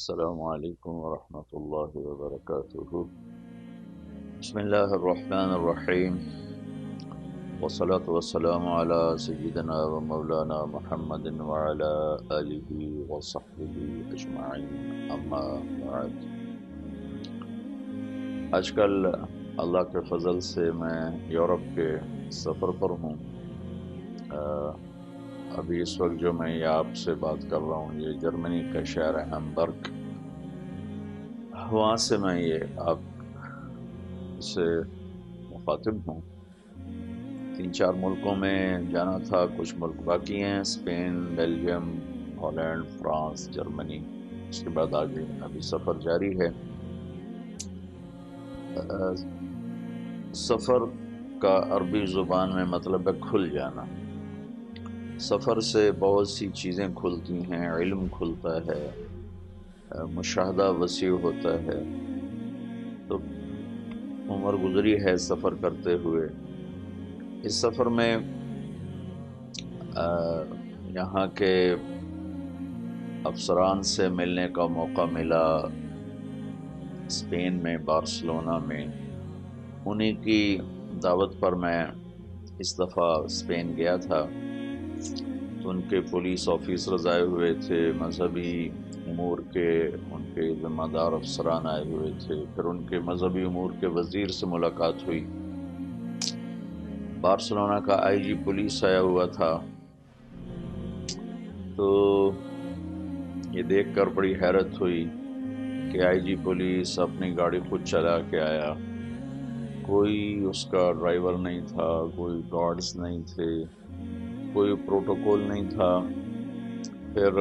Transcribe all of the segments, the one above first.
السلام علیکم ورحمۃ اللہ وبرکاتہ۔ بسم اللہ الرحمن الرحیم، والصلاة والسلام علی سیدنا و مولانا محمد وعلی آلہ وصحبہ اجمعین، اما بعد۔ آج کل اللہ کے فضل سے میں یورپ کے سفر پر ہوں۔ ابھی اس وقت جو میں یہ آپ سے بات کر رہا ہوں، یہ جرمنی کا شہر ہے ہیمبرگ، وہاں سے میں یہ آپ سے مخاطب ہوں۔ 3-4 ملکوں میں جانا تھا، کچھ ملک باقی ہیں، Spain, Belgium, Holland, France, Germany, اس کے بعد آگے ابھی سفر جاری ہے۔ سفر کا عربی زبان میں مطلب ہے کھل جانا۔ سفر سے بہت سی چیزیں کھلتی ہیں، علم کھلتا ہے، مشاہدہ وسیع ہوتا ہے۔ تو عمر گزری ہے سفر کرتے ہوئے۔ اس سفر میں یہاں کے افسران سے ملنے کا موقع ملا، اسپین میں، بارسلونا میں۔ انہی کی دعوت پر میں اس دفعہ اسپین گیا تھا، تو ان کے پولیس آفیسرز آئے ہوئے تھے، مذہبی امور کے ان کے ذمہ دار افسران آئے ہوئے تھے، پھر ان کے مذہبی امور کے وزیر سے ملاقات ہوئی، بارسلونا کا آئی جی پولیس آیا ہوا تھا۔ تو یہ دیکھ کر بڑی حیرت ہوئی کہ آئی جی پولیس اپنی گاڑی خود چلا کے آیا، کوئی اس کا ڈرائیور نہیں تھا، کوئی گارڈز نہیں تھے، کوئی پروٹوکول نہیں تھا۔ پھر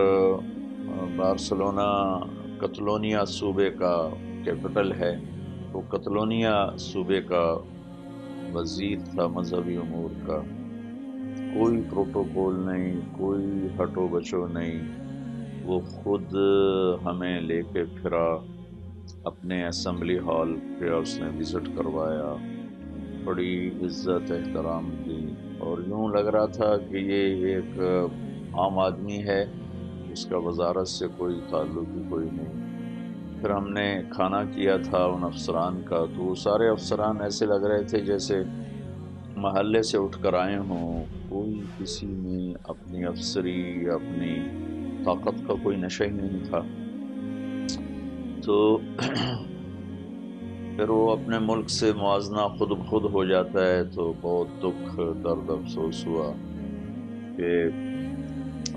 بارسلونا کتلونیا صوبے کا کیپٹل ہے، تو کتلونیا صوبے کا وزیر تھا مذہبی امور کا، کوئی پروٹوکول نہیں، کوئی ہٹو بچو نہیں، وہ خود ہمیں لے کے پھرا، اپنے اسمبلی ہال پہ اس نے وزٹ کروایا، بڑی عزت احترام دی، اور یوں لگ رہا تھا کہ یہ ایک عام آدمی ہے، اس کا وزارت سے کوئی تعلق ہی کوئی نہیں۔ پھر ہم نے کھانا کیا تھا ان افسران کا، تو وہ سارے افسران ایسے لگ رہے تھے جیسے محلے سے اٹھ کر آئے ہوں، کوئی کسی میں اپنی افسری، اپنی طاقت کا کوئی نشہ ہی نہیں تھا۔ تو پھر وہ اپنے ملک سے موازنہ خود بخود ہو جاتا ہے، تو بہت دکھ، درد، افسوس ہوا کہ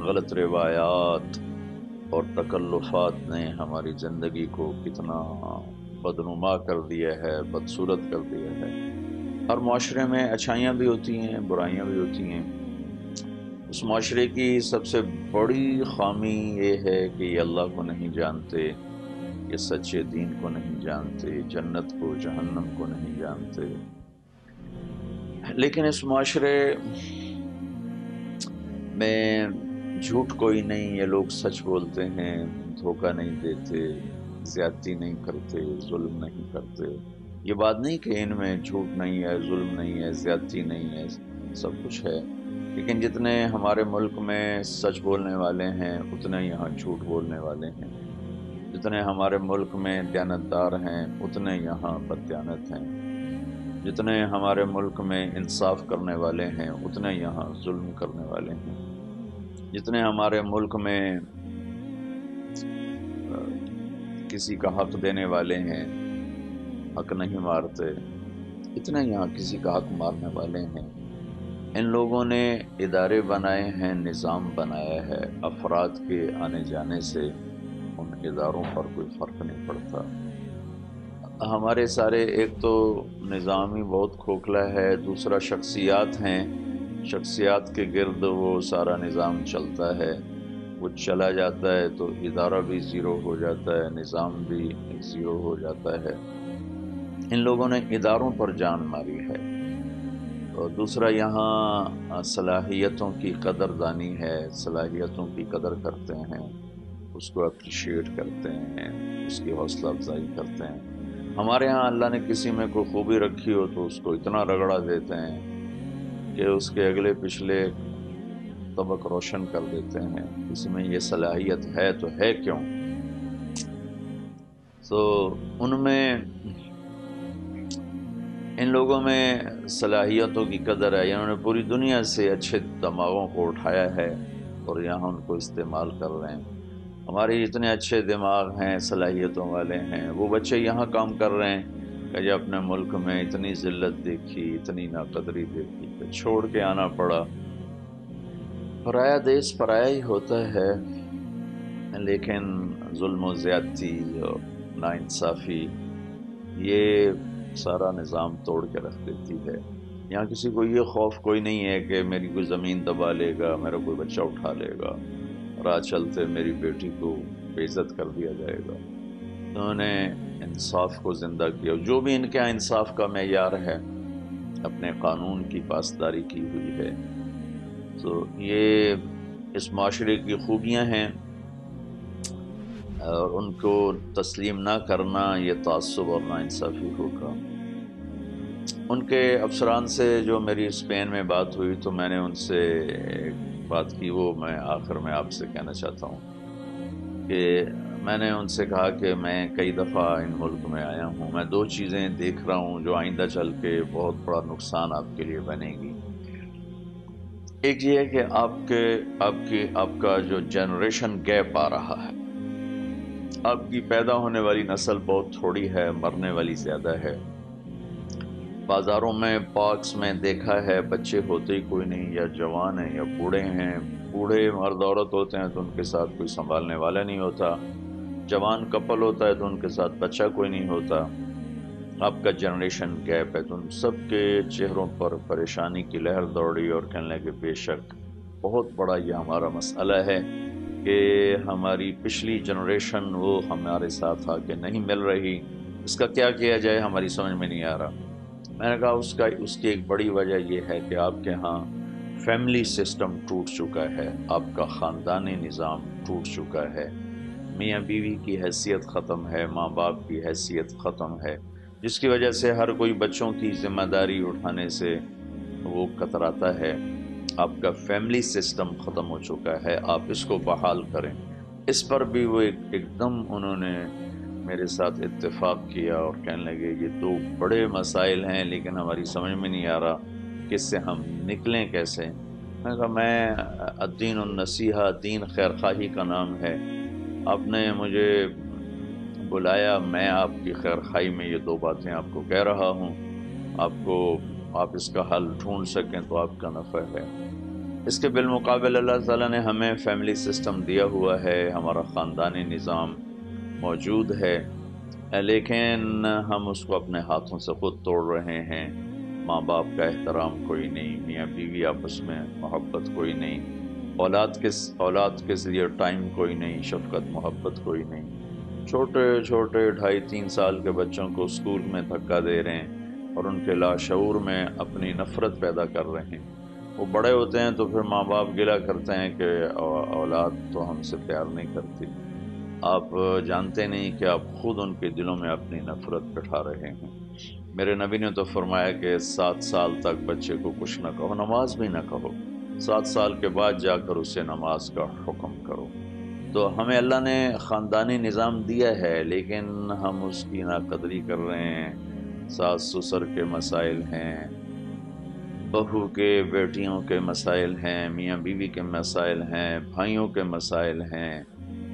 غلط روایات اور تکلفات نے ہماری زندگی کو کتنا بدنما کر دیا ہے، بدصورت کر دیا ہے۔ ہر معاشرے میں اچھائیاں بھی ہوتی ہیں، برائیاں بھی ہوتی ہیں۔ اس معاشرے کی سب سے بڑی خامی یہ ہے کہ یہ اللہ کو نہیں جانتے، یہ سچے دین کو نہیں جانتے، جنت کو، جہنم کو نہیں جانتے۔ لیکن اس معاشرے میں جھوٹ کوئی نہیں، یہ لوگ سچ بولتے ہیں، دھوکہ نہیں دیتے، زیادتی نہیں کرتے، ظلم نہیں کرتے۔ یہ بات نہیں کہ ان میں جھوٹ نہیں ہے، ظلم نہیں ہے، زیادتی نہیں ہے، سب کچھ ہے، لیکن جتنے ہمارے ملک میں سچ بولنے والے ہیں اتنے یہاں جھوٹ بولنے والے ہیں، جتنے ہمارے ملک میں دیانتدار ہیں اتنے یہاں بددیانت ہیں، جتنے ہمارے ملک میں انصاف کرنے والے ہیں اتنے یہاں ظلم کرنے والے ہیں، جتنے ہمارے ملک میں کسی کا حق دینے والے ہیں، حق نہیں مارتے، اتنے یہاں کسی کا حق مارنے والے ہیں۔ ان لوگوں نے ادارے بنائے ہیں، نظام بنایا ہے، افراد کے آنے جانے سے ان اداروں پر کوئی فرق نہیں پڑتا۔ ہمارے سارے، ایک تو نظام ہی بہت کھوکھلا ہے، دوسرا شخصیات ہیں، شخصیات کے گرد وہ سارا نظام چلتا ہے، وہ چلا جاتا ہے تو ادارہ بھی زیرو ہو جاتا ہے، نظام بھی زیرو ہو جاتا ہے۔ ان لوگوں نے اداروں پر جان ماری ہے۔ اور دوسرا یہاں صلاحیتوں کی قدر دانی ہے، صلاحیتوں کی قدر کرتے ہیں، اس کو اپریشیٹ کرتے ہیں، اس کی حوصلہ افزائی کرتے ہیں۔ ہمارے ہاں اللہ نے کسی میں کوئی خوبی رکھی ہو تو اس کو اتنا رگڑا دیتے ہیں کہ اس کے اگلے پچھلے طبق روشن کر دیتے ہیں، کسی میں یہ صلاحیت ہے تو ہے کیوں؟ تو ان میں ان لوگوں میں صلاحیتوں کی قدر ہے، انہوں نے پوری دنیا سے اچھے دماغوں کو اٹھایا ہے اور یہاں ان کو استعمال کر رہے ہیں۔ ہمارے اتنے اچھے دماغ ہیں، صلاحیتوں والے ہیں، وہ بچے یہاں کام کر رہے ہیں کہ جب اپنے ملک میں اتنی ذلت دیکھی، اتنی ناقدری دیکھی کہ چھوڑ کے آنا پڑا۔ پرایا دیس پرایا ہی ہوتا ہے، لیکن ظلم و زیادتی اور ناانصافی یہ سارا نظام توڑ کے رکھ دیتی ہے۔ یہاں کسی کو یہ خوف کوئی نہیں ہے کہ میری کوئی زمین دبا لے گا، میرا کوئی بچہ اٹھا لے گا، راہ چلتے میری بیٹی کو بے عزت کر دیا جائے گا۔ انہوں نے انصاف کو زندہ کیا، جو بھی ان کے یہاں انصاف کا معیار ہے اپنے قانون کی پاسداری کی ہوئی ہے۔ تو یہ اس معاشرے کی خوبیاں ہیں، اور ان کو تسلیم نہ کرنا یہ تعصب اور ناانصافی ہوگا۔ ان کے افسران سے جو میری اسپین میں بات ہوئی تو میں نے ان سے ایک بات کی، وہ میں آخر میں آپ سے کہنا چاہتا ہوں کہ میں نے ان سے کہا کہ میں کئی دفعہ ان ملک میں آیا ہوں، میں دو چیزیں دیکھ رہا ہوں جو آئندہ چل کے بہت بڑا نقصان آپ کے لیے بنے گی۔ ایک یہ ہے کہ آپ کا جو جنریشن گیپ آ رہا ہے، آپ کی پیدا ہونے والی نسل بہت تھوڑی ہے، مرنے والی زیادہ ہے۔ بازاروں میں پارکس میں دیکھا ہے بچے ہوتے ہی کوئی نہیں، یا جوان ہیں یا بوڑھے ہیں۔ بوڑھے مرد عورت ہوتے ہیں تو ان کے ساتھ کوئی سنبھالنے والا نہیں ہوتا، جوان کپل ہوتا ہے تو ان کے ساتھ بچہ کوئی نہیں ہوتا۔ آپ کا جنریشن گیپ ہے، تو ان سب کے چہروں پر پریشانی کی لہر دوڑی اور کہنے لگے بے شک بہت بڑا یہ ہمارا مسئلہ ہے کہ ہماری پچھلی جنریشن وہ ہمارے ساتھ آ کے نہیں مل رہی، اس کا کیا کیا جائے ہماری سمجھ میں نہیں آ رہا۔ میں نے کہا اس کی ایک بڑی وجہ یہ ہے کہ آپ کے ہاں فیملی سسٹم ٹوٹ چکا ہے، آپ کا خاندانی نظام ٹوٹ چکا ہے، میاں بیوی کی حیثیت ختم ہے، ماں باپ کی حیثیت ختم ہے، جس کی وجہ سے ہر کوئی بچوں کی ذمہ داری اٹھانے سے وہ کتراتا ہے۔ آپ کا فیملی سسٹم ختم ہو چکا ہے، آپ اس کو بحال کریں۔ اس پر بھی وہ ایک دم انہوں نے میرے ساتھ اتفاق کیا اور کہنے لگے یہ دو بڑے مسائل ہیں لیکن ہماری سمجھ میں نہیں آ رہا کہ اس سے ہم نکلیں کیسے۔ میں نے کہا میں الدین النصیحہ، دین خیر خواہی کا نام ہے، آپ نے مجھے بلایا، میں آپ کی خیر خواہی میں یہ دو باتیں آپ کو کہہ رہا ہوں، آپ اس کا حل ڈھونڈ سکیں تو آپ کا نفع ہے۔ اس کے بالمقابل اللہ تعالیٰ نے ہمیں فیملی سسٹم دیا ہوا ہے، ہمارا خاندانی نظام موجود ہے، لیکن ہم اس کو اپنے ہاتھوں سے خود توڑ رہے ہیں۔ ماں باپ کا احترام کوئی نہیں، میاں بیوی آپس میں محبت کوئی نہیں، اولاد کے ذریعے ٹائم کوئی نہیں، شفقت محبت کوئی نہیں۔ چھوٹے چھوٹے 2.5-3 سال کے بچوں کو اسکول میں دھکا دے رہے ہیں اور ان کے لاشعور میں اپنی نفرت پیدا کر رہے ہیں۔ وہ بڑے ہوتے ہیں تو پھر ماں باپ گلہ کرتے ہیں کہ اولاد تو ہم سے پیار نہیں کرتی۔ آپ جانتے نہیں کہ آپ خود ان کے دلوں میں اپنی نفرت بٹھا رہے ہیں۔ میرے نبی نے تو فرمایا کہ 7 سال تک بچے کو کچھ نہ کہو، نماز بھی نہ کہو، 7 سال کے بعد جا کر اسے نماز کا حکم کرو۔ تو ہمیں اللہ نے خاندانی نظام دیا ہے لیکن ہم اس کی ناقدری کر رہے ہیں۔ ساس سسر کے مسائل ہیں، بہو کے بیٹیوں کے مسائل ہیں، میاں بیوی کے مسائل ہیں، بھائیوں کے مسائل ہیں،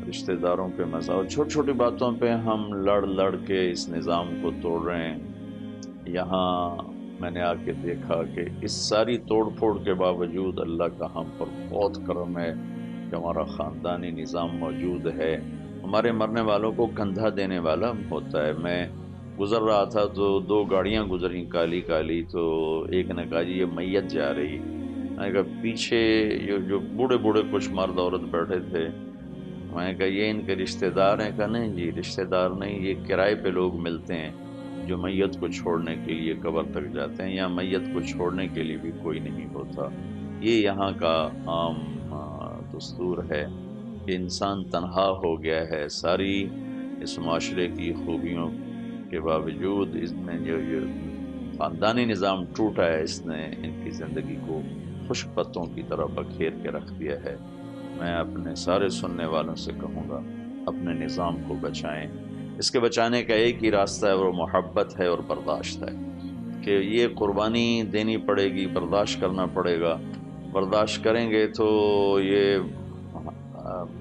رشتہ داروں کے مسائل، چھوٹی چھوٹی باتوں پہ ہم لڑ کے اس نظام کو توڑ رہے ہیں۔ یہاں میں نے آ کے دیکھا کہ اس ساری توڑ پھوڑ کے باوجود اللہ کا ہم پر بہت کرم ہے کہ ہمارا خاندانی نظام موجود ہے۔ ہمارے مرنے والوں کو کندھا دینے والا ہوتا ہے۔ میں گزر رہا تھا تو 2 گاڑیاں گزری کالی کالی، تو ایک نے کہا جی یہ میت جا رہی۔ میں نے کہا پیچھے جو بوڑھے بوڑھے کچھ مرد عورت بیٹھے تھے، میں نے کہا یہ ان کے رشتہ دار ہیں؟ کہا نہیں جی رشتہ دار نہیں، یہ کرائے پہ لوگ ملتے ہیں جو میت کو چھوڑنے کے لیے قبر تک جاتے ہیں، یا میت کو چھوڑنے کے لیے بھی کوئی نہیں ہوتا۔ یہ یہاں کا عام دستور ہے کہ انسان تنہا ہو گیا ہے۔ ساری اس معاشرے کی خوبیوں کے باوجود اس میں جو خاندانی نظام ٹوٹا ہے، اس نے ان کی زندگی کو خشک پتوں کی طرح بکھیر کے رکھ دیا ہے۔ میں اپنے سارے سننے والوں سے کہوں گا اپنے نظام کو بچائیں، اس کے بچانے کا ایک ہی راستہ ہے، وہ محبت ہے اور برداشت ہے، کہ یہ قربانی دینی پڑے گی، برداشت کرنا پڑے گا. برداشت کریں گے تو یہ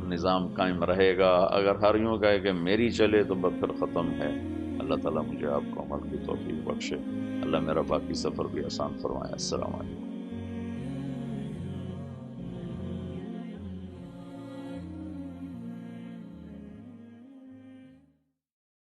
نظام قائم رہے گا. اگر ہر یوں کہے کہ میری چلے تو بس پھر ختم ہے. اللہ تعالیٰ مجھے آپ کو عمل کی توفیق بخشے. اللہ میرا باقی سفر بھی آسان فرمائے. السلام علیکم.